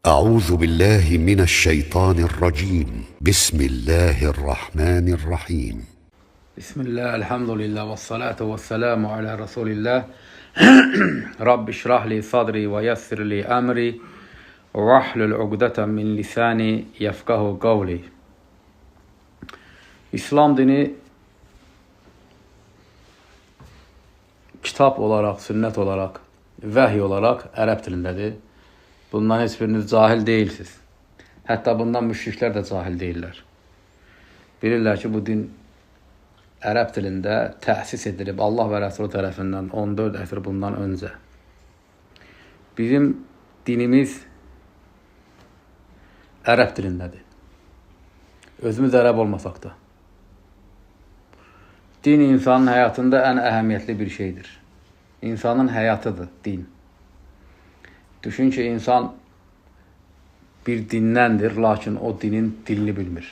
أعوذ بالله من الشيطان الرجيم بسم الله الرحمن الرحيم Bismillah, elhamdülillah ve salatu ve selamu ala Resulillah. Rabbi şrah li sadri ve yassir li emri ve vahlul ugdeten min lisani yefkahu kavli. İslam dini kitap olarak, sünnet olarak, vahiy olarak Ərəb dilindədir. Bundan heç biriniz cahil değilsiniz. Hətta bundan müşriklər də cahil deyirlər. Bilirlər ki, bu din Ərəb dilində təsis edilib Allah və Rəsulü tərəfindən 14 əsr bundan öncə. Bizim dinimiz Ərəb dilindədir. Özümüz Ərəb olmasaq da. Din insanın həyatında ən əhəmiyyətli bir şeydir. İnsanın həyatıdır din. Düşün ki, insan bir dindəndir, lakin o dinin dilini bilmir.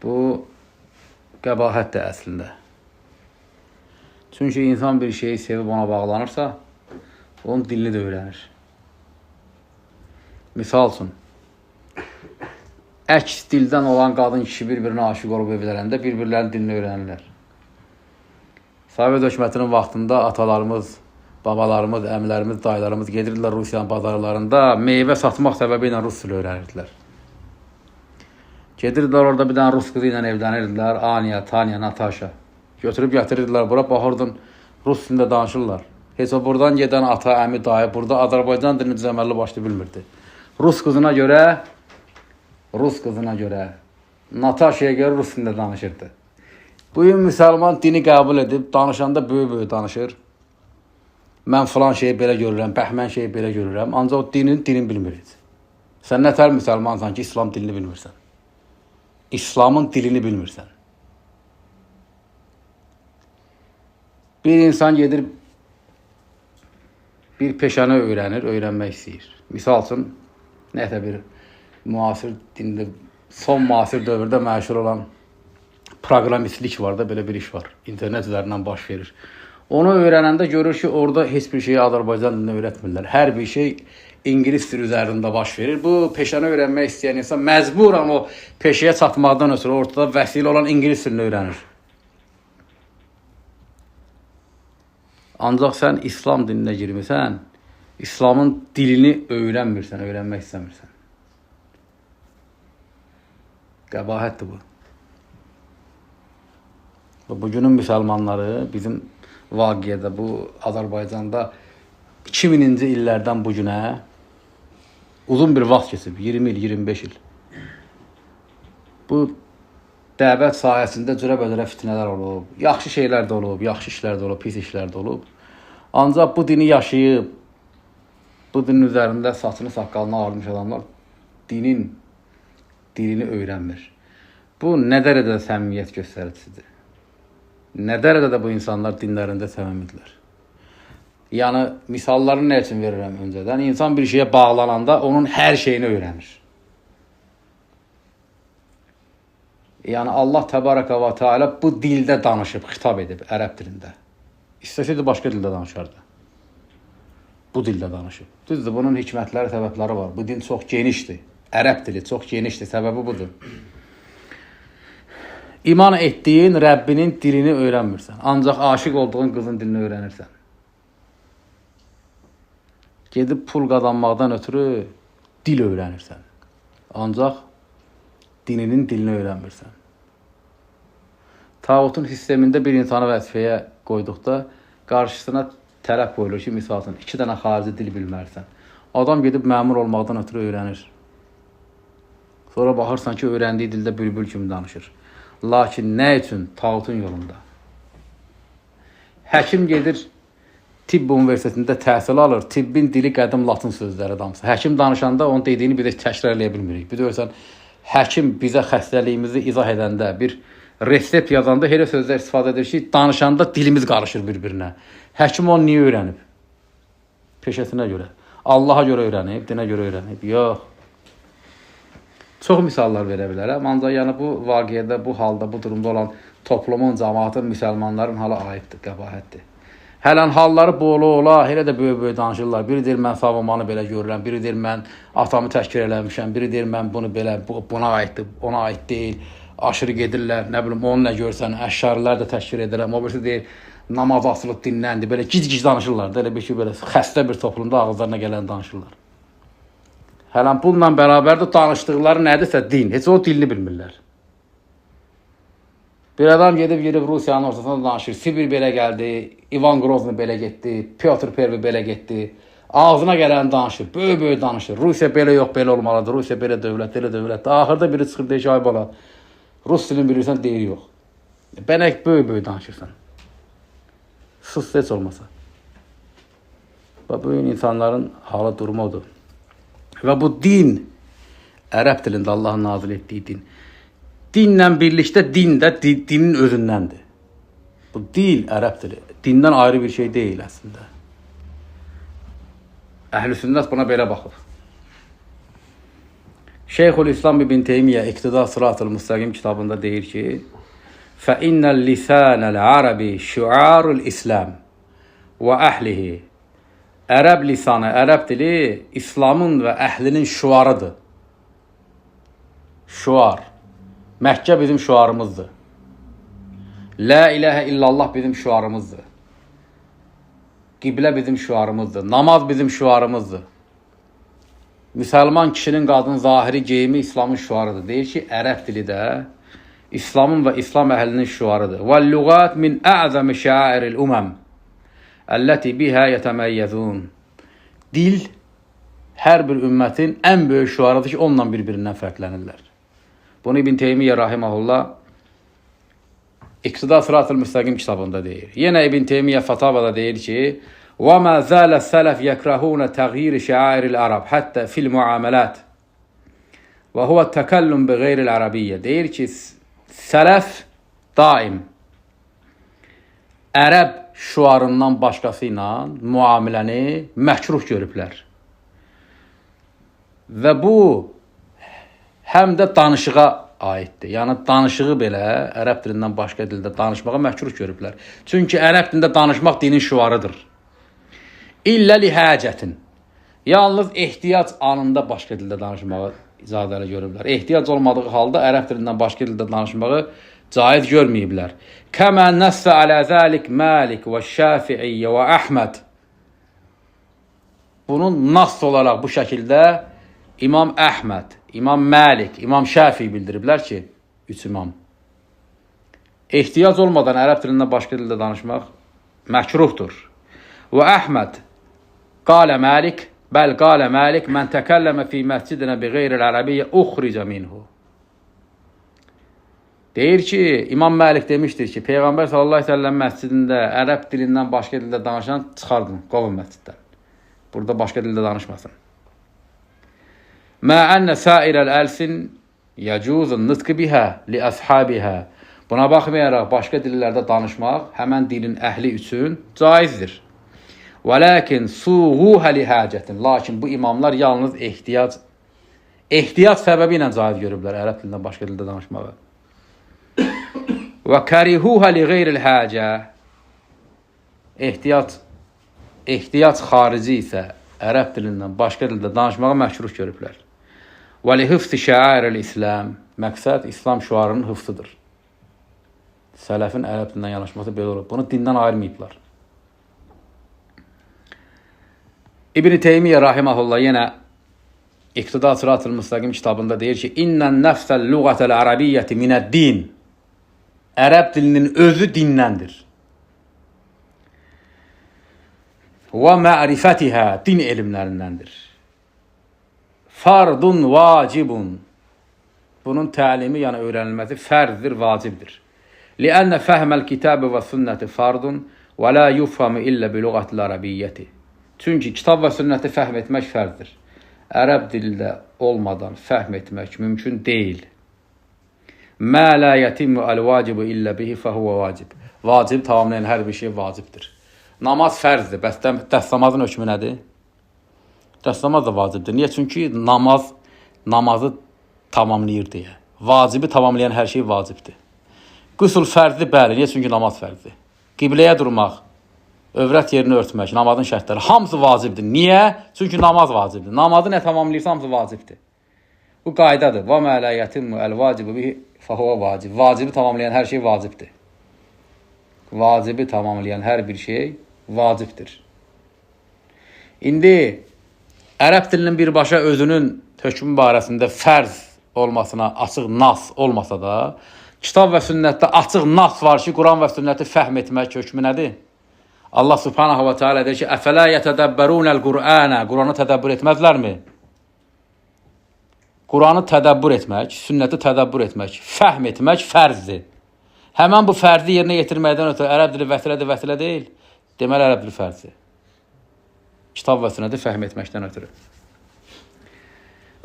Bu qəbahətdir əslində. Çünki insan bir şeyi sevib ona bağlanırsa, onun dilini də öyrənir. Misal üçün, əks dildən olan qadın kişi bir-birinə aşıq olub evlərində bir-birlərinin dilini öyrənirlər. Sovet hökumətinin vaxtında atalarımız, babalarımız, əmilərimiz, dayılarımız gedirdilər Rusiyanın bazarlarında meyvə satmaq səbəbi ilə rus dili öyrənirdilər. Gedirdilər orada bir dənə rus qızı ilə evlənirdilər. Anya, Tanya, Natasha. Götürüb gətirirdilər bura, baxırdın rus dilində danışırlar. Heç o buradan gedən ata, əmi, dayı burada Azərbaycan dilini düzəməlli başlı bilmirdi. Rus qızına görə, Natasha'ya görə rus dilində danışırdı. Bu gün müsəlman dini qəbul edib, danışanda böyük danışır. Mən filan şeyi belə görürəm, bəhmən şeyi belə görürəm. Ancaq o dilini bilmir. Sən nətər müsəlmansan ki, İslam dilini bilmirsən? İslamın dilini bilmirsən. Bir insan gedir, bir peşəni öyrənmək istəyir. Misal üçün, nəsə bir müasir dində, son müasir dövrdə məşhur olan proqramistlik var da, belə bir iş var. İnternet üzərindən baş verir. Onu öyrənəndə görür ki, orada heç bir şeyi Azərbaycan dilində öyrətmirlər. Hər bir şey İngilis dili üzərində baş verir. Bu peşəni öyrənmək istəyən insan məcburan o peşəyə çatmaqdan ötürü ortada vəsilə olan İngilis dilini öyrənir. Ancaq sən İslam dininə girmirsən, İslamın dilini öyrənmirsən, öyrənmək istəmirsən. Qəbahətdir bu. Bugünün müsəlmanları bizim vaqiədə bu Azərbaycanda 2000-ci illərdən bu günə uzun bir vaxt keçib, 20 il, 25 il. Bu dəvət sahəsində cürə-bəcərə fitnələr olub, yaxşı şeylər də olub, yaxşı işlər də olub, pis işlər də olub. Ancaq bu dini yaşayıb, bu dinin üzərində saçını, saqqalını ağarmış adamlar dinin dilini öyrənmir. Bu nə dərəcədə səmimiyyət göstəricisidir. Nə dərəcədə bu insanlar dinlərində səmimidirlər. Yəni, misallarını nə üçün verirəm öncədən? İnsan bir şeyə bağlananda onun hər şeyini öyrənir. Yəni, Allah təbaraka və teala bu dildə danışıb, xitab edib, Ərəb dilində. İstəsəydi başqa dildə danışardı. Bu dildə danışıb. Düzdür, bunun hikmətləri, səbəbləri var. Bu din çox genişdir. Ərəb dili çox genişdir, səbəbi budur. İman etdiyin Rəbbinin dilini öyrənmirsən. Ancaq aşıq olduğun qızın dilini öyrənirsən. Gedib pul qazanmaqdan ötürü dil öyrənirsən. Ancaq dininin dilini öyrənmirsən. Tağutun sistemində bir insanı vəzifəyə qoyduqda qarşısına tələb qoyulur ki, misal üçün 2 dənə xarici dil bilməlisən. Adam gedib məmur olmaqdan ötürü öyrənir. Sonra baxırsan ki, öyrəndiyi dildə bülbül kimi danışır. Lakin nə üçün? Tağutun yolunda. Həkim gedir, tibb universitetində təhsil alır, tibbin dili qədim latın sözləri damısı. Həkim danışanda onun dediyini bir də təkrar eləyə bilmirik. Bir də ölsən, həkim bizə xəstəliyimizi izah edəndə, bir resept yazanda elə sözlər istifadə edir ki, danışanda dilimiz qarışır bir-birinə. Həkim onu niyə öyrənib? Peşəsinə görə. Allaha görə öyrənib, dinə görə öyrənib. Yox. Çox misallar verə bilərəm, ancaq yəni bu vaqiədə, bu halda, bu durumda olan toplumun, cəmaatın, müsəlmanların hala aiddir, qəbahətdir. Hələn halları bolu ola, elə də böyük-böyük danışırlar. Biri deyir, mən savunmanı belə görürəm, biri deyir, mən atamı təşkil eləmişəm, biri deyir, mən bunu belə, buna aiddir, ona aid deyil. Aşırı gedirlər, nə bilim, onu nə görsən, əşşarilər də təşkil edirəm. O birisi deyir, namaz asılıb dinləndi, belə gic-gic danışırlar. Elə bir ki, belə xəstə bir toplumda ağızlarına gələn danışırlar. Hələn bununla bərabər də danışdıqları nədirsə din, heç o dilini bilmirlər. Bir adam gedib Rusiyanın ortasında danışır. Sibir belə gəldi, Ivan Grozny belə getdi, Pyotr Pervi belə getdi. Ağzına gələn danışır, böyük-böyük danışır. Rusiya belə yox, belə olmalıdır, Rusiya belə dövlət, elə dövlətdir. Axırda biri çıxır, deyir ki, ay bala, Rus dilini bilirsən, deyir yox. Bənək böyük-böyük danışırsan. Sus, heç olmasa. Və bu insanların halı durumu odur. Və bu din, ərəb dilində Allahın nazil etdiyi din. Dinlə birlikdə din də dinin özündəndir. Bu dil ərəb dili. Dindən ayrı bir şey deyil əslində. Əhl-i sünnət buna belə baxıb. Şeyxülislam İbn Teymiyyə İqtida Sırat-ül Müstəqim kitabında deyir ki, فَإِنَّ اللِّسَانَ الْعَرَبِ شُعَارُ الْإِسْلَامِ وَأَهْلِهِ Ərəb lisanı, ərəb dili İslamın və əhlinin şuarıdır. Şuar. Məkkə bizim şuarımızdır. La ilahə illallah bizim şuarımızdır. Qiblə bizim şuarımızdır. Namaz bizim şuarımızdır. Müsəlman kişinin qadın zahiri geyimi İslamın şuarıdır. Deyir ki, ərəb dili də İslamın və İslam əhlinin şuarıdır. وَاللُّغَاتْ مِنْ أَعْزَمِ شَعَائِرِ الْأُمَمِ الَّتِي بِهَا يَتَمَيَّزُونَ Dil hər bir ümmətin ən böyük şuarıdır ki, onunla bir-birindən fərqlənirlər. Bunu İbn Teymiyyə rahimehullah İqtida Sırat-ül Müstəqim kitabında deyir. Yenə İbn Teymiyyə Fatavada deyir ki, وَمَا زَالَ السَّلَفْ يَكْرَهُونَ تَغْيِيرِ شَعَائِرِ الْعَرَبِ حَتَّى فِي الْمُعَامَلَاتِ وَهُوَ التَّكَلُّمْ بِغَيْرِ الْعَرَبِيَّةِ Deyir ki, sələf daim ərəb şuarından başqası ilə müamiləni məkruh görüblər. Və bu həm də danışığa aiddir. Yəni, danışığı belə ərəb dilindən başqa dildə danışmağa məkruh görüblər. Çünki ərəb dilində danışmaq dinin şuarıdır. İllə lihəcətin. Yalnız ehtiyac anında başqa dildə danışmağı icazəli görüblər. Ehtiyac olmadığı halda ərəb dilindən başqa dildə danışmağı caiz görməyiblər. Kəmə nəssə alə zəlik Məlik və Şəfiiyyə və Əhməd. Bunun nas olaraq bu şəkildə İmam Əhməd, İmam Məlik, İmam Şəfi bildiriblər ki, 3 imam. Ehtiyac olmadan ərəb dilindən başqa dildə danışmaq məkruhdur. Və Əhməd qalə Məlik, bəl qalə Məlik, mən təkəlləmə fi məscidinə bi qeyril ərəbiyyə uxricə minhu. Deyir ki, İmam Məlik demişdir ki, Peyğəmbər sallallahu aleyhi ve sellem məscidində ərəb dilindən başqa dildə danışan çıxardın, qovun məsciddən. Burada başqa dildə danışmasın. Mə ənə sairəl əlsin yəcuzun nıtkı bihə li əshabihə. Buna baxmayaraq başqa dillərdə danışmaq həmən dilin əhli üçün caizdir. Və lakin suğuhə li həcətin. Lakin bu imamlar yalnız ehtiyac səbəbi ilə caiz görüblər ərəb dilindən başqa dildə danışmağı. Və kərihuhə li qeyril həcə. Ehtiyac xarici isə ərəb dilindən başqa dildə danışmağı məkruh görüblər. Və li hıfzi şəairil İslam. Məqsəd İslam şüarının hıfzıdır. Sələfin ərəb dilindən yanaşması belə olur. Bunu dindən ayırmayıblar. İbn Teymiyyə rahimehullah yenə İqtida Sırat-ül Müstəqim kitabında deyir ki, İnnən nəfsəl lüğətəl ərəbiyyəti minəd-din. Ərəb dilinin özü dindəndir. Və mərifətihə, din elmlərindəndir. Fardun vacibun. Bunun təlimi, yəni öyrənilməsi fərzdir, vacibdir. Liənnə fəhməl kitabı və sünnəti fardun və la yufhamu illə bi lüğətil ərəbiyyəti. Çünki kitab və sünnəti fəhm etmək fərzdir. Ərəb dilində olmadan fəhm etmək mümkün deyil. Mə la yetimmu əl-vacibu illə bihi fəhuvə vacib. Vacib tamamlayan hər bir şey vacibdir. Namaz fərzdir. Bəs dəstəmazın hökmü nədir? Dəstəmaz da vacibdir. Niyə? Çünki namazı tamamlayır deyə. Vacibi tamamlayan hər şey vacibdir. Qüsul fərzdir, bəli. Niyə? Çünki namaz fərzdir. Qibləyə durmaq övrət yerini örtmək, namazın şərtləri hamısı vacibdir. Niyə? Çünki namaz vacibdir. Namazı nə tamamlayırsa hamısı vacibdir. Bu qaydadır. Və mə lə yetimmu əl-vacibu bihi fəhuva vacib. Vacibi tamamlayan hər şey vacibdir. Vacibi tamamlayan hər bir şey vacibdir. İndi ərəb dilinin birbaşa özünün hökmü barəsində fərz olmasına açıq nas olmasa da, kitab və sünnətdə açıq nas var ki, Quran və sünnəti fəhm etmək hökmü nədir? Allah subhanahu wa ta'ala deyir ki, əfələ yətədəbbərunəl Qur'anə, Quranı tədəbbür etməzlərmi? Quranı tədəbbür etmək, sünnəti tədəbbür etmək, fəhm etmək fərzdir. Həmən bu fərzi yerinə yetirməkdən ötürü ərəb dili vəsilə deyil. Deməli, ərəb dili fərzdir. Kitab və sünnəti fəhm etməkdən ötürü.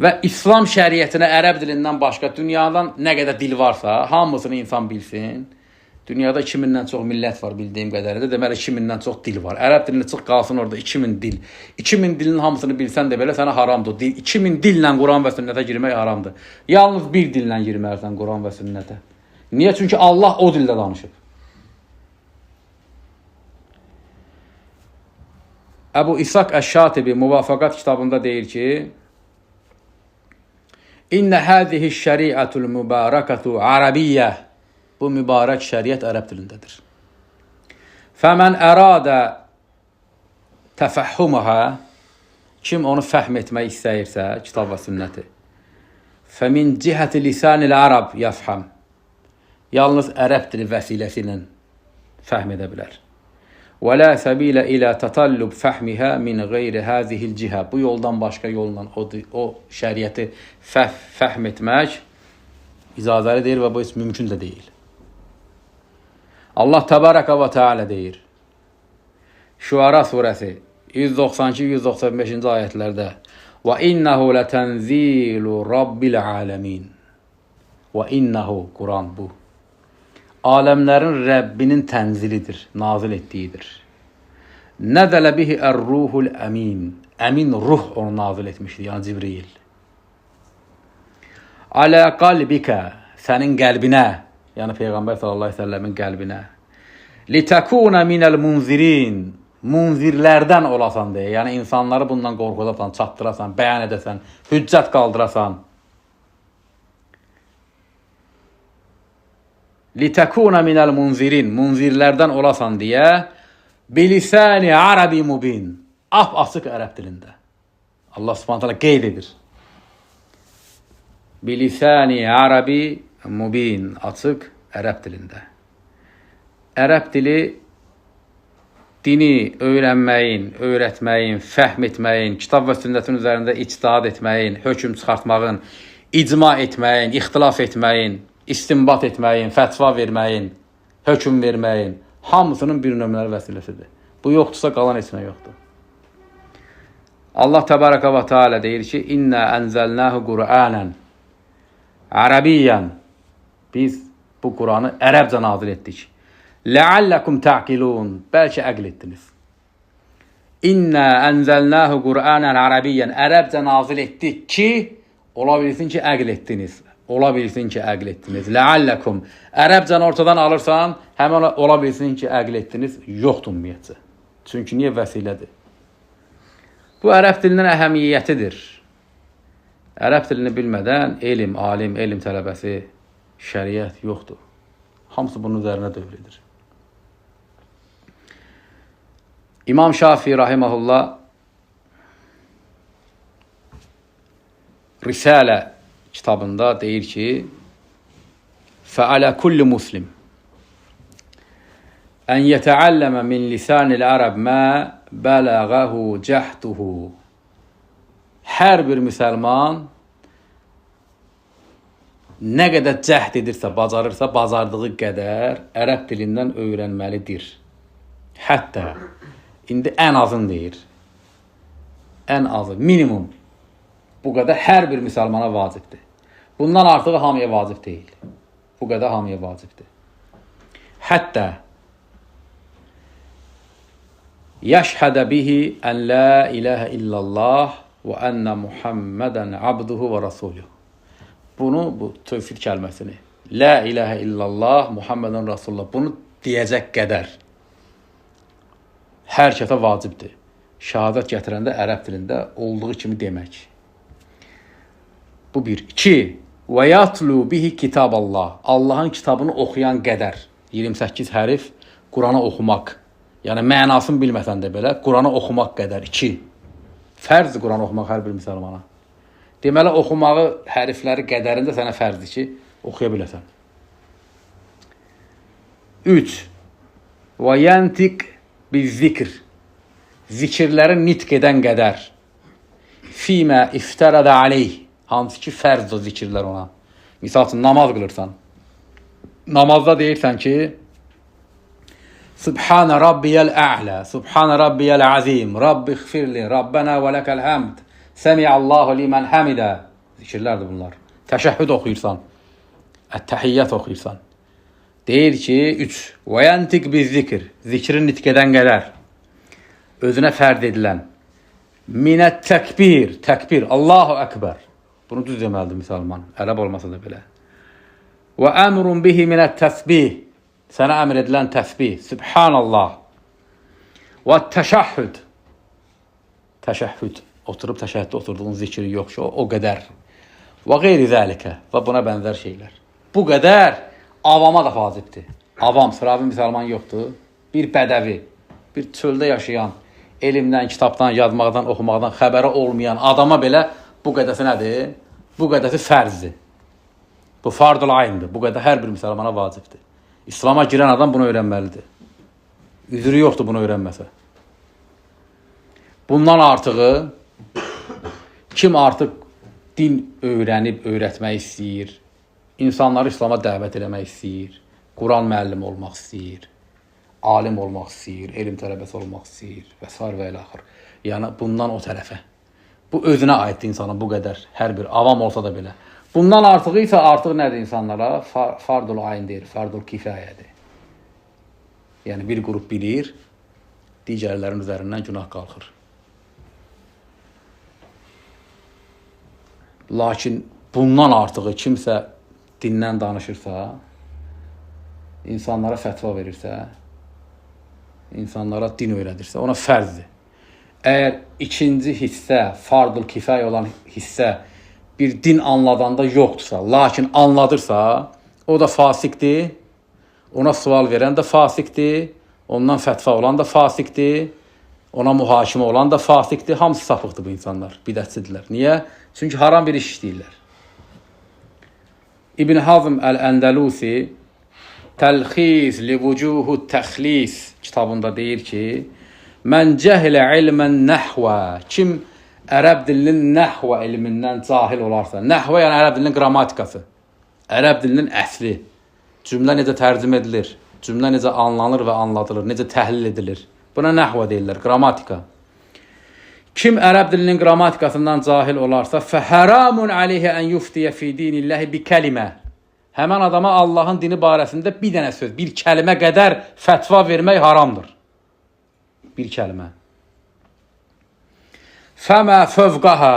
Və İslam şəriətinə ərəb dilindən başqa dünyadan nə qədər dil varsa, hamısını insan bilsin. Dünyada 2000-dən çox millət var bildiyim qədəridir. Deməli 2000-dən çox dil var. Ərəb dilini çıx qalsın orada 2000 dil. 2000 dilin hamısını bilsən də belə sənə haramdır. 2000 dillə Quran və sünnətə girmək haramdır. Yalnız bir dillə girməlisən Quran və sünnətə. Niyə? Çünki Allah o dildə danışıb. Əbu İshaq Əş-Şatibi Muvafaqat kitabında deyir ki, İnnə həzihi şəriətul mübarəkətu arabiyyə. Bu mübarək şəriət ərəb dilindədir. Fəmən əradə təfəhhuməhə, kim onu fəhm etmək istəyirsə, kitab və sünnəti, fəmin cihəti lisanil ərəb yəfhəm, yalnız ərəb dili vəsiləsi ilə fəhm edə bilər. Və lə səbilə ilə tətəllüb fəhmihə min qeyri həzihil cihə. Bu yoldan başqa yolla o şəriəti fəhm etmək icazəli deyir və bu heç mümkün də deyil. Allah təbarəkə və teala deyir. Şuara surəsi 192-195-ci ayətlərdə və innəhu lətənzilu rabbil aləmin. Və innəhu, Quran bu. Aləmlərin Rəbbinin tənzilidir, nazil etdiyidir. Nəzələ bihi ər-ruhul əmin. Əmin ruh onu nazil etmişdir, yəni Cibril. Alə qalbikə, sənin qəlbinə, yəni Peyğəmbər sallallahu əleyhi və səlləmin qəlbinə. Litəkuna minəl munzirin, munzirlərdən olasan deyə, yəni insanları bundan qorxudasan, çatdırasan, bəyan edəsən, hüccət qaldırasan. Litəkuna minəl munzirin, munzirlərdən olasan deyə, bilisani arabi mubin, açıq ərəb dilində. Allah subhanahu taala qeyd edir. Bilisani arabi mubin, açıq ərəb dilində. Ərəb dili dini öyrənməyin, öyrətməyin, fəhm etməyin, kitab və sünnətin üzərində ictihad etməyin, hökm çıxartmağın, icma etməyin, ixtilaf etməyin, istinbat etməyin, fətva verməyin, hökm verməyin, hamısının bir nömrəli vəsiləsidir. Bu yoxdursa qalan heç nə yoxdur. Allah təbarəkə və teala deyir ki, İnnə ənzəlnəhu Qur'anən Ərəbiyyən. Biz bu Quranı ərəbcə nazil etdik. Ləalləkum təqilun. Bəlkə əql etdiniz. İnnə ənzəlnəhu Qur'anən Ərəbiyyən. Ərəbcə nazil etdik ki, ola bilsin ki, əql etdiniz. Ola bilsin ki, əql etdiniz. Ləalləkum. Ərəbcəni ortadan alırsan, həmən ola bilsin ki, əql etdiniz. Yoxdur ümumiyyətcə. Çünki niyə vəsilədir? Bu ərəb dilinin əhəmiyyətidir. Ərəb dilini bilmədən elm, alim, elm tələbəsi, şəriət yoxdur. Hamısı bunun üzərinə dövr edir. İmam Şafii rahiməhullah Risale kitabında deyir ki, fəalə kulli muslim ən yətəalləmə min lisanil ərəb mə bələğəhu cəhduhu. Hər bir müsəlman nə qədər cəhd edirsə, bacarırsa, bacardığı qədər ərəb dilindən öyrənməlidir. Hətta, indi ən azın deyir. Ən azı, minimum. Bu qədər hər bir müsəlmana vacibdir. Bundan artığı hamıya vacib deyil. Bu qədər hamıya vacibdir. Hətta, yəşhədə bihi ən la iləhə illallah və ənə Muhammədən abduhu və rasuluhu. Bunu, bu tövhid kəlməsini, la iləhə illallah, Muhammədən Rasulullah, bunu deyəcək qədər hər kəsə vacibdir. Şəhadət gətirəndə ərəb dilində olduğu kimi demək. Bu bir. 2. Və yatlu bihi kitaballah. Allahın kitabını oxuyan qədər. 28 hərif Quranı oxumaq. Yəni mənasını bilməsən də belə Quranı oxumaq qədər. 2. Fərzdir Quranı oxumaq hər bir müsəlmana. Deməli oxumağı hərfləri qədərində sənə fərzdir ki, oxuya biləsən. 3. Və yantiq bizikr. Zikirləri nitq edən qədər. Fimə iftərədə aleyh. Hansı ki, fərz o zikirlər ona. Misal üçün, namaz qılırsan. Namazda deyirsən ki, Subhanə Rabbiyəl ə'lə, Subhanə Rabbiyəl əzim, Rabbi xfirli, Rabbənə və ləkəl həmd, Səmi'allahu limən həmidə. Zikirlərdir bunlar. Təşəhhüd oxuyursan. Ət-təhiyyət oxuyursan. Deyir ki, 3. Və yantiq bizikr. Zikrin nitq edən qədər. Özünə fərd edilən. Minət təkbir. Təkbir. Allahu Əkbər. Bunu düz deməlidir müsəlman. Ərəb olmasa da belə. Və əmrun bihi minət təsbih. Sənə əmr edilən təsbih. Subhanallah. Və təşəhhüd. Təşəhhüd. Oturub təşəhhüddə oturduğun zikri yox ki, o qədər. Və qeyri zəlikə. Və buna bənzər şeylər. Bu qədər avama da vacibdir. Avam, sıravi müsəlman yoxdur. Bir bədəvi, bir çöldə yaşayan, elmdən, kitabdan, yazmaqdan, oxumaqdan xəbəri olmayan adama belə bu qədəsi nədir? Bu qədəsi fərzdir. Bu fardul ayndır. Bu qədər hər bir müsəlmana vacibdir. İslam'a girən adam bunu öyrənməlidir. Üzrü yoxdur bunu öyrənməsə. Bundan artığı kim artıq din öyrənib, öyrətmək istəyir, insanları İslam'a dəvət eləmək istəyir, Quran müəllimi olmaq istəyir, alim olmaq istəyir, elm tələbəsi olmaq istəyir və s. və ilə axır. Yəni, bundan o tərəfə. Bu, özünə aiddir insanın bu qədər, hər bir avam olsa da belə. Bundan artığı isə artıq nədir insanlara? Fardul ayn deyir, fardul kifayədir. Yəni, bir qrup bilir, digərlərin üzərindən günah qalxır. Lakin bundan artığı kimsə dindən danışırsa, insanlara fətva verirsə, insanlara din öyrədirsə, ona fərzdir. Əgər ikinci hissə, fardul kifayə olan hissə bir din anladanda yoxdursa, lakin anladırsa, o da fasiqdir, ona sual verən də fasiqdir, ondan fətva olan da fasiqdir, ona mühakimə olan da fasiqdir, hamısı sapıqdır bu insanlar, bidətçidirlər. Niyə? Çünki haram bir iş işləyirlər. İbn Hazm Əl-Əndəlusi Təlxis li vucuhu təxlis kitabında deyir ki, mən cəhlə ilmən nəhvə, kim ərəb dilinin nəhvə ilmindən cahil olarsa, nəhvə yəni ərəb dilinin qrammatikası, ərəb dilinin əsli, cümlə necə tərcümə edilir, cümlə necə anlanır və anladılır, necə təhlil edilir, buna nəhvə deyirlər, qrammatika. Kim ərəb dilinin qrammatikasından cahil olarsa, fəhəramun aleyhə ən yuftiyə fi dinilləhi bi kəlimə. Həmən adama Allahın dini barəsində bir dənə söz, bir kəlimə qədər fətva vermək haramdır. Bir kəlimə. Fəmə fövqəhə.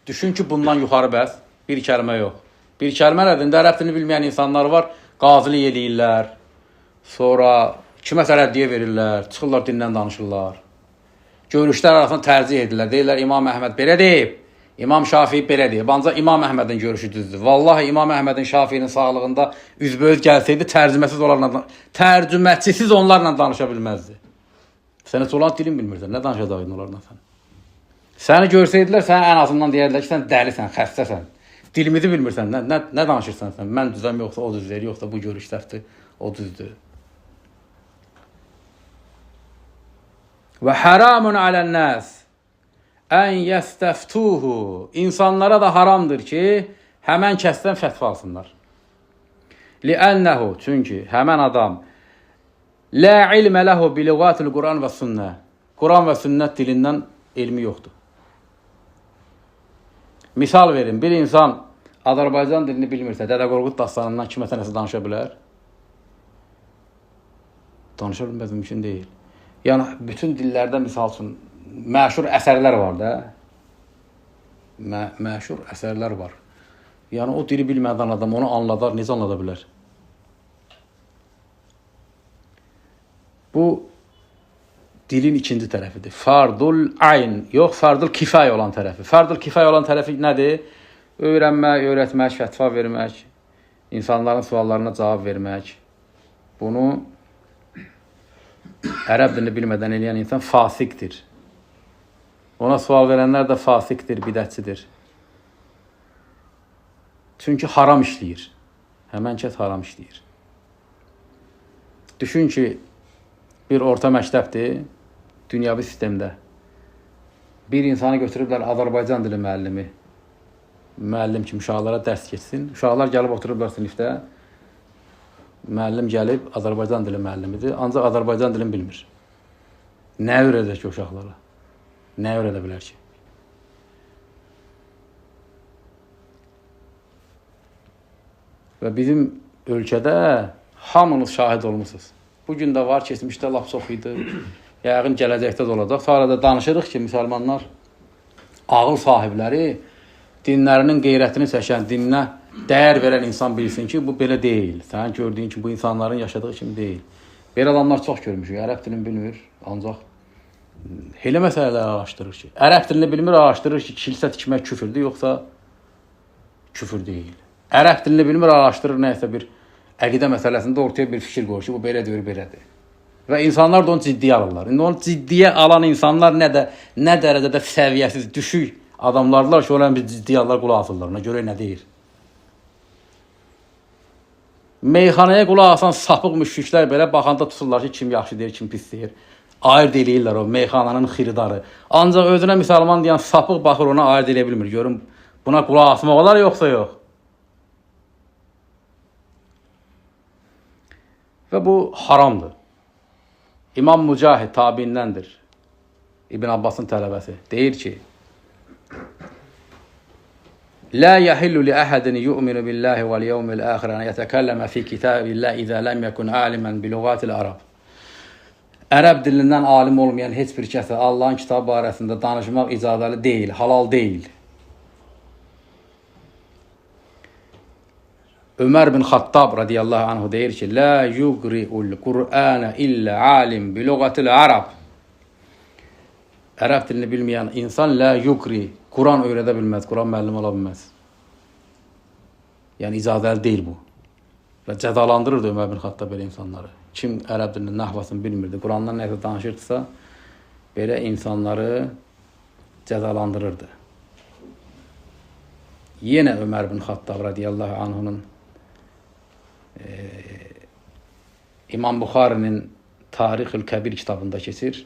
Düşün ki, bundan yuxarı bəs, bir kəlimə yox. Bir kəlimə nədir? Ərəb dilini bilməyən insanlar var, qazilik eləyirlər, sonra kiməsə rəddiyə verirlər, çıxırlar dindən danışırlar. Görüşlər arasında tərcih edirlər. Deyirlər, İmam Əhməd belə deyib, İmam Şafii belə deyib. Ancaq İmam Əhmədin görüşü düzdür. Vallahi İmam Əhmədin Şafiinin sağlığında üzböz gəlsəydi, tərcüməsiz onlarla danışa bilməzdi. Sən heç olan dilin bilmirsən, nə danışacaqdın onlarla sən? Səni görsəydilər, sənə ən azından deyərlər ki, sən dəlisən, xəstəsən. Dilimizi bilmirsən, nə danışırsan sən? Mən düzəm yoxsa o düzdür, yoxsa bu görüş dəfdir, o düzdür. Və haramun alənnəs ən yəstəftuhu. İnsanlara da haramdır ki, həmən kəsdən fətva alsınlar. Li'ənnəhu, çünki həmən adam lə ilmə ləhu bilüqatil Quran və sünnə. Quran və sünnət dilindən elmi yoxdur. Misal verin, bir insan Azərbaycan dilini bilmirsə, Dədə Qorqud dastanından kiməsə nəsə danışa bilər? Danışa bilməz, mümkün deyil. Yəni, bütün dillərdə misal üçün məşhur əsərlər var da. Məşhur əsərlər var. Yəni, o dili bilmədən adam onu anladar, necə anlada bilər? Bu, dilin ikinci tərəfidir. Fardul ayn, yox fardul kifay olan tərəfi. Fardul kifay olan tərəfi nədir? Öyrənmək, öyrətmək, fətva vermək, insanların suallarına cavab vermək. Bunu ərəb dilini bilmədən eləyən insan fasiqdir. Ona sual verənlər də fasiqdir, bidətçidir. Çünki haram işləyir. Həmən kəs haram işləyir. Düşün ki, bir orta məktəbdir, dünyavi sistemdə. Bir insanı götürüblər Azərbaycan dili müəllimi. Müəllim kimi uşaqlara dərs keçsin. Uşaqlar gəlib oturublar sinifdə. Müəllim gəlib Azərbaycan dili müəllimidir. Ancaq Azərbaycan dilini bilmir. Nə öyrədəcək ki uşaqlara? Nə öyrədə bilər ki? Və bizim ölkədə hamınız şahid olmuşsunuz. Bugün də var, keçmişdə laf çox idi. Yəqin gələcəkdə də olacaq. Sonra da danışırıq ki, müsəlmanlar, ağıl sahibləri dinlərinin qeyrətini çəkən, dininə dəyər verən insan bilsin ki, bu belə deyil. Sən gördüyün ki, bu insanların yaşadığı kimi deyil. Belə adamlar çox görmüşük. Ərəb dilini bilmir, ancaq elə məsələlər araşdırır ki. Ərəb dilini bilmir, araşdırır ki, kilsə tikmək küfürdür, yoxsa küfür deyil. Ərəb dilini bilmir, araşdırır nəyəsə bir əqidə məsələsində ortaya bir fikir qoyur ki, bu belə deyir, belədir. Və insanlar da onu ciddiyə alırlar. İndi onu ciddiyə alan insanlar nə dərəcədə səviyyəsiz, düşük adamlardılar ki, onların bir ciddiyə alırlar, qulaq asırlar. Ona görə nə deyir? Meyxanaya qulaq asan sapıq müşriklər belə baxanda tuturlar ki, kim yaxşı deyir, kim pis deyir. Ayırt eləyirlər o meyxananın xiridarı. Ancaq özünə müsəlman deyən sapıq baxır, ona ayırt eləyə bilmir. Görün, buna qulaq asmaq olar, yoxsa yox? Və bu haramdır. İmam Mücahid tabiindəndir. İbn Abbasın tələbəsi. Deyir ki, La yahillu li ahadin yu'minu billahi wal yawmil akhir an yetekelleme fi kitabillahi iza lam yakun aliman bi lugatil arab. Ərəb dilindən alim olmayan heç bir kəsə Allahın kitabı barəsində danışmaq icazəli deyil, halal deyil. Ömər bin Xattab radiyallahu anhu deyir ki, La yugri'ul Qur'ana illa alim bi lugatil arab. Ərəb dilini bilməyən insan la yugri, Quran öyrədə bilməz, Quran müəllim ola bilməz. Yəni icazəli deyil bu. Və cəzalandırırdı Ömər bin Xattab belə insanları. Kim ərəb dilinin nahvasını bilmirdi, Qurandan nəsə danışırdısa, belə insanları cəzalandırırdı. Yenə Ömər bin Xattab radiyallahu anhunun İmam Buxarinin Tarixül Kəbir kitabında keçir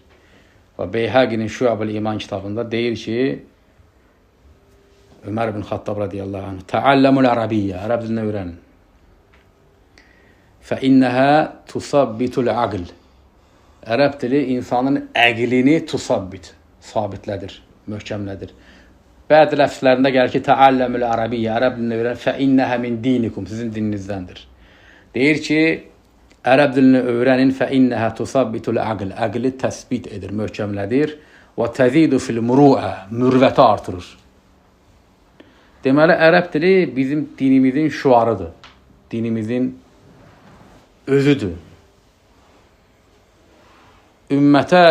və Beyhəqinin Şüabul İman kitabında deyir ki, Ömər bin Xattab radiyallahu anh, Təalləmul Ərəbiyyə, ərəb dilinə öyrənin. Fəinnəhə tusabbitul aql. Ərəb dili insanın əqlini tusabbit, sabitlədir, möhkəmlədir. Bəzi ləfslərində gəlir ki, Təalləmul Ərəbiyyə, ərəb dilinə öyrənin, fəinnəhə min dinikum, sizin dininizdəndir. Deyir ki, ərəb dilini öyrənin, fəinnəhə tusabbitul aql, əqli təsbit edir, möhkəmlədir və təzidu fil muru'a, mürvəti artırır. Deməli, ərəb dili bizim dinimizin şuarıdır, dinimizin özüdür. Ümmətə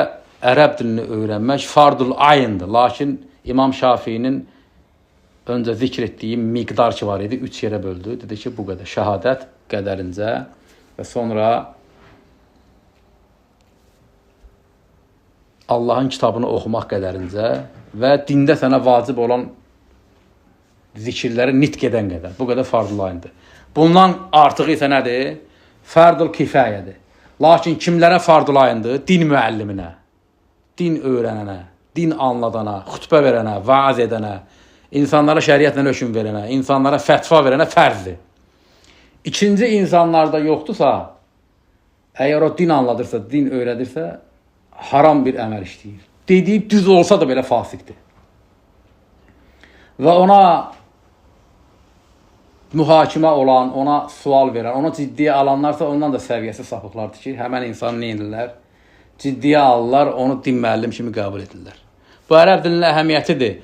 ərəb dilini öyrənmək fardul ayındır, lakin İmam Şafiinin öncə zikr etdiyi miqdar ki var idi, 3 yerə böldü. Dedi ki, bu qədər şəhadət qədərincə və sonra Allahın kitabını oxumaq qədərincə və dində sənə vacib olan zikirləri nitq edən qədər. Bu qədər fardul ayındır. Bundan artığı isə nədir? Fardul kifayədir. Lakin kimlərə fardul ayındır? Din müəlliminə, din öyrənənə, din anladana, xütbə verənə, vaaz edənə, insanlara şəriətlə hökm verənə, insanlara fətva verənə fərzdir. İkinci insanlarda yoxdursa, əgər o din anladırsa, din öyrədirsə, haram bir əməl işləyir. Dediyi düz olsa da belə fasiqdir. Və ona mühakimə olan, ona sual verən, ona ciddiyə alanlarsa ondan da səviyyəsi sapıqlardır ki, həmən insan nə edirlər? Ciddiyə alırlar, onu din müəllim kimi qəbul edirlər. Bu ərəb dilinin əhəmiyyətidir.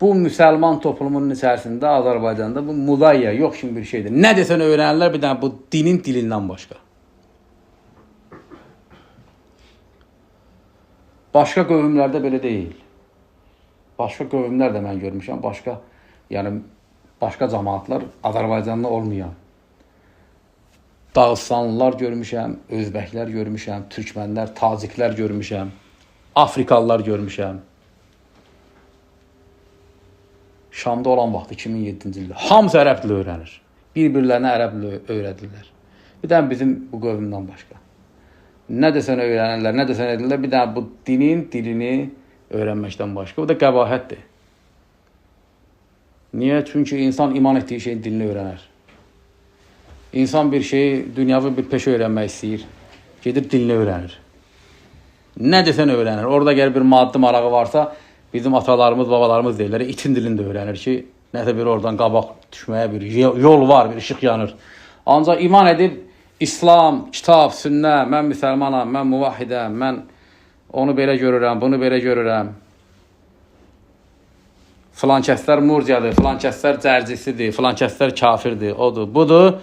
Bu müsəlman toplumunun içərisində, Azərbaycanda bu mudayya, yox kimi bir şeydir. Nə desən öyrənirlər bir dənə bu dinin dilindən başqa. Başqa qövmlərdə belə deyil. Başqa qövmlər də mən görmüşəm, başqa cəmaatlar Azərbaycanda olmayan. Dağıstanlılar görmüşəm, Özbəklər görmüşəm, Türkmənlər, Taciklər görmüşəm, Afrikalılar görmüşəm. Şamda olan vaxt 2007-ci ildə hamısı ərəb dili öyrənir. Bir-birlərinə ərəb dili öyrədirlər. Bir dənə bizim bu qövmdən başqa. Nə desən öyrənirlər, nə desən edirlər. Bir dənə bu dinin dilini öyrənməkdən başqa. Bu da qəbahətdir. Niyə? Çünki insan iman etdiyi şeyin dilini öyrənər. İnsan bir şeyi, dünyavi bir peşə öyrənmək istəyir. Gedir dilini öyrənir. Nə desən öyrənir. Orada gəlir bir maddi marağı varsa, bizim atalarımız, babalarımız deyirlər, itin dilini də öyrənir ki, nəsə bir oradan qabaq düşməyə bir yol var, bir işıq yanır. Ancaq iman edib, İslam, kitab, sünnə, mən müsəlmanam, mən muvahhidəm, mən onu belə görürəm, bunu belə görürəm. Filan kəslər murciyadır, filan kəslər cərcisidir, filan kəslər kafirdir, odur, budur.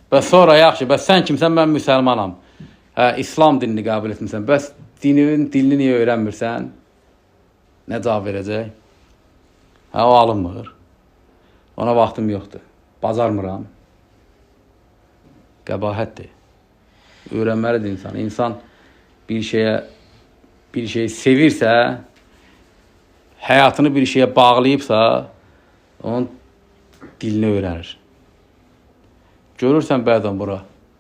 Və sonra yaxşı, bəs sən kimsən, mən müsəlmanam. İslam dinini qəbul etmirsən, bəs dinin dilini niyə öyrənmirsən? Nə cavab verəcək? O alınmır. Ona vaxtım yoxdur. Bacarmıram. Qəbahətdir. Öyrənməlidir insan. İnsan bir şeyi sevirsə, həyatını bir şeyə bağlayıbsa, onun dilini öyrənir. Görürsən bəzən bura.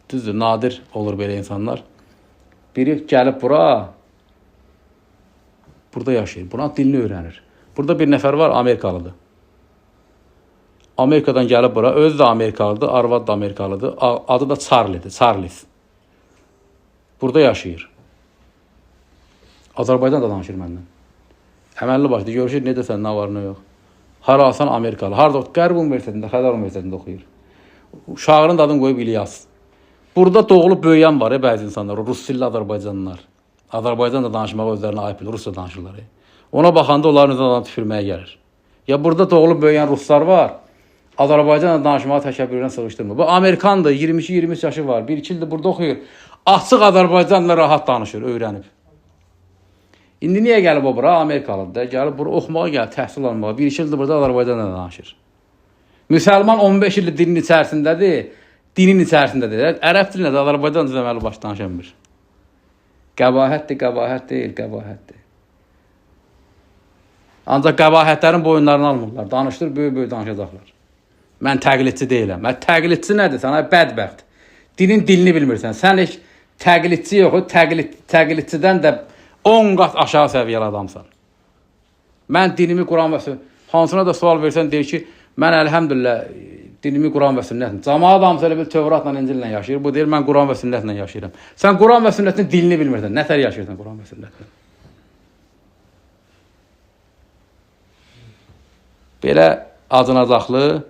Düzdür, nadir olur belə insanlar. Biri gəlib bura, burada yaşayır. Buranın dilini öyrənir. Burada bir nəfər var, Amerikalıdır. Amerikadan gəlib bura, özü də Amerikalıdır, arvad da Amerikalıdır. Adı da Charlie'dir, Charles. Burada yaşayır. Azərbaycan da danışır məndən. Əməlli başlı görüşür, nə desən, nə var, nə yox. Harasan Amerikalı. Harada Qərb Universitetində, Xəzər Universitetində oxuyur. Uşağının adını qoyub İlyas. Burada doğulub böyüyən var, bəzi insanlar, Rus dilli Azərbaycanlılar. Azərbaycan da danışmağa özlərinə ayıb bilir, Rusca danışırlar. Ona baxanda onların özünə adam tüfürməyə gəlir. Ya burada doğulub böyüyən Ruslar var, Azərbaycanla danışmağa təkəbbürlə sığışdırmır. Bu Amerikandır, 22-23 yaşı var, 1-2 ildir burada oxuyur. Açıq Azərbaycanla rahat danışır, öyrənib. İndi niyə gəlib o bura? Amerikalıdır. Gəlib bura oxumağa gəlir, təhsil almağa. 1-2 ildir burada Azərbaycanla danışır. Müsəlman 15 ildir dinin içərisindədir, dinin içərisindədir. Ərəb dilinə də Azərbaycan düzəməli baş danışamır. Qəbahətdir, qəbahət deyil, qəbahətdir. Ancaq qəbahətlərin boyunlarını almırlar. Danışdır, böyük-böyük danışacaqlar. Mən təqlidçi deyiləm. Təqlidçi nədir? Sənə bədbəxt. Dinin dilini bilmirsən. Sən heç təqlidçi yox, təqlidçidən də 10 qat aşağı səviyyəli adamsan. Mən dinimi Quran və sünnət. Hansına da sual versən, deyir ki, mən əlhəmdülillah dinimi Quran və sünnətlə. Camaat hamısı elə bir Tövratla, İncillə yaşayır. Bu deyir, mən Quran və sünnətlə yaşayıram. Sən Quran və sünnətin dilini bilmirsən. Nətər yaşayırsan Quran və sünnətlə? Belə acınacaqlı,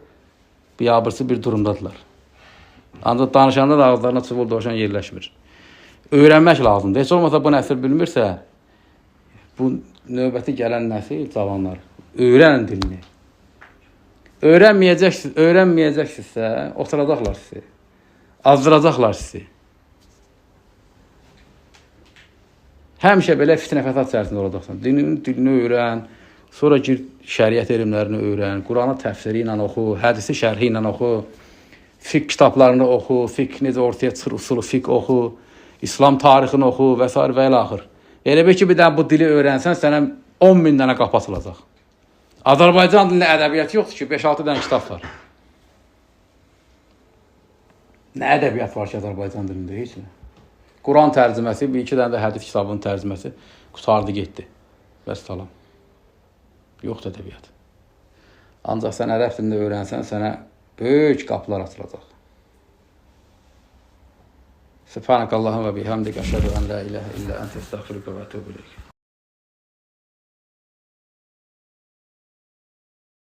biabırçı bir durumdadılar. Ancaq danışanda da ağızlarına çubuq doşan yerləşmir. Öyrənmək lazımdır. Heç olmasa bu nəsil bilmirsə, bu növbəti gələn nəsil, cavanlar, öyrənin dilini. Öyrənməyəcəksinizsə, oturacaqlar sizi. Azdıracaqlar sizi. Həmişə belə fitnə fəsad içərisində olacaqsan. Dilini öyrən, sonra gir şəriət elmlərini öyrən, Quranı təfsiri ilə oxu, hədisi şərhi ilə oxu, fiqh kitablarını oxu, fiqh necə ortaya çıxır, usulu fiqh oxu, İslam tarixini oxu və s. və ilə-axır. Elə bir ki, bir dənə bu dili öyrənsən, sənə 10.000 dənə qapı açılacaq. Azərbaycan dilində ədəbiyyat yoxdur ki, 5-6 dənə kitab var. Nə ədəbiyyat var ki, Azərbaycan dilində? Heç nə. Quran tərcüməsi, 1-2 dənə də hədis kitabının tərcüməsi qutardı, getdi. Bəs salam. Yoxdur ədəbiyyat. Ancaq sən ərəb dilində öyrənsən, sənə böyük qapılar açılacaq. Subhanakallahumma və bihamdik, əşhədu an la ilahə illə əntə, estəğfiruka və etûbü ileyk.